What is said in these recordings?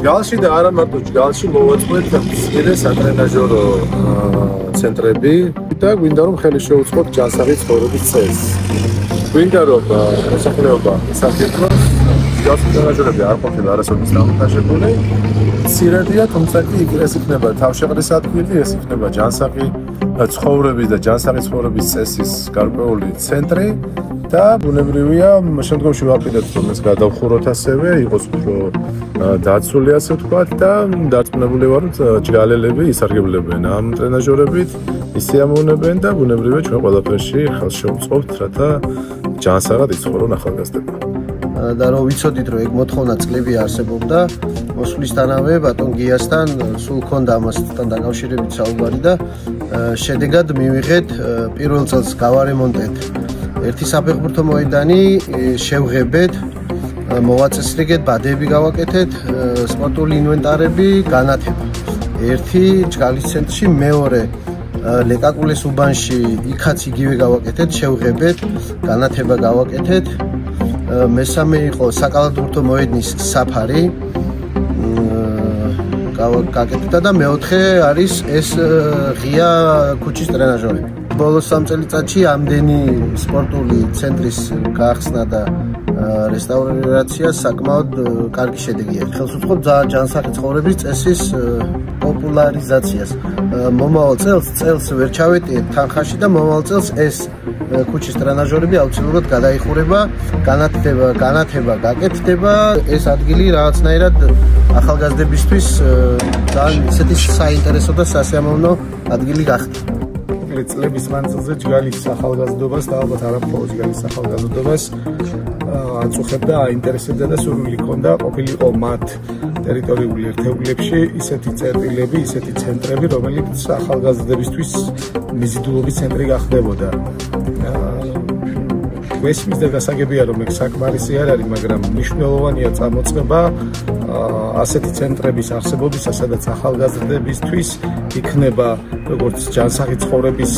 ჯგალში და არა მარტო ჯგალში მოვაწყვეთ მცირე სატრენაჟორო ცენტრები და გვინდა რომ ხელი შეუწყოთ ჯანსაღი ცხოვრების წესს. გვინდა რომ მოსახლეობა საფრთხეს ჯგალში ტრენაჟორები არ ყოფილა არასოდეს დამონტაჟებული. მცირედია, თუმცა კი ეს იქნება თავშეყრის ადგილი, ეს იქნება ჯანსაღი ცხოვრების და ჯანსაღი ცხოვრების წესის გარკვეული ცენტრი. და ბუნებრივია შემდგომში ვაპირებთ რომ ეს გადავხუროთ ასევე იყოს უფრო დაცული ასე ვთქვათ და დარწმუნებული ვარ რომ ჯგალელები ისარგებლებენ ამ ტრენაჟორებით ისე ამოვნებენ და ბუნებრივია ჩვენ ყველაფერში ხელს შევუწყობთ რათა ჯანსაღად იცხოვრონ ახალგაზრდები და რომ ვიცოდით რომ ეგ მოთხოვნა წლები არსებობდა მოსვლისთანავე ბატონ გიასთან სულ ქონდა ამასთან დაკავშირებით საუბარი და შედეგად მივიღეთ პირველ წელს გავარემონტეთ ერთი საფეხბურთო მოედანი შევღებეთ, მოვაწესრიგეთ, ბადეები გავაკეთეთ, სპორტული ინვენტარები, განათება. ერთი ჯგალის ცენტრში, მეორე ლეკაკულეს უბანში იქაც იგივე გავაკეთეთ, შევღებეთ, განათება გავაკეთეთ. მესამე იყო საკალათბურთო მოედნის საფარი გაკეთდა და მეოთხე არის ეს ღია ქუჩის ტრენაჟორები. ბოლოს 3 წელიწადში ამდენი სპორტული ცენტრის გაახსნა და რესტავრაცია საკმაოდ კარგი შედეგია. ხელს უწყობს ჯანსაღი ცხოვრების წესის პოპულარიზაციას. მომავალ წელს ვერ ჩავეტიეთ თანხაში და მომავალ წელს ეს ქუჩის ტრენაჟორები აუცილებლად გადაიხურება, განათება გაკეთდება. ეს ადგილი რაღაცნაირად ახალგაზრდებისთვის ძალიან ისეთი საინტერესო და სასიამოვნო ადგილი გახდა. წლების მანძილზე ჯგალის ახალგაზრდობას და ალბათ არა მხოლოდ ჯგალის ახალგაზრდობას აწუხებდა, აინტერესებდა და სურვილი ჰქონდა ყოფილიყო მათ ტერიტორიული ერთეულებში ისეთი წერტილები, ისეთი ცენტრები, რომელიც ახალგაზრდებისთვის მიზიდულობის ცენტრი გახდებოდა. გვესმის და გასაგებია რომ ეგ საკმარისი არ არის, მაგრამ მნიშვნელოვანია წამოწყება ასეთი ცენტრების არსებობისა, სადაც ახალგაზრდებისთვის იქნება როგორც ჯანსაღი ცხოვრების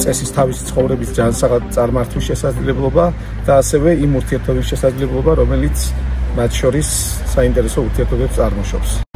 წესის თავისი ცხოვრების ჯანსაღად წარმართვის შესაძლებლობა და ასევე იმ ურთიერთობის შესაძლებლობა, რომელიც მათ შორის საინტერესო ურთიერთობებს წარმოშობს.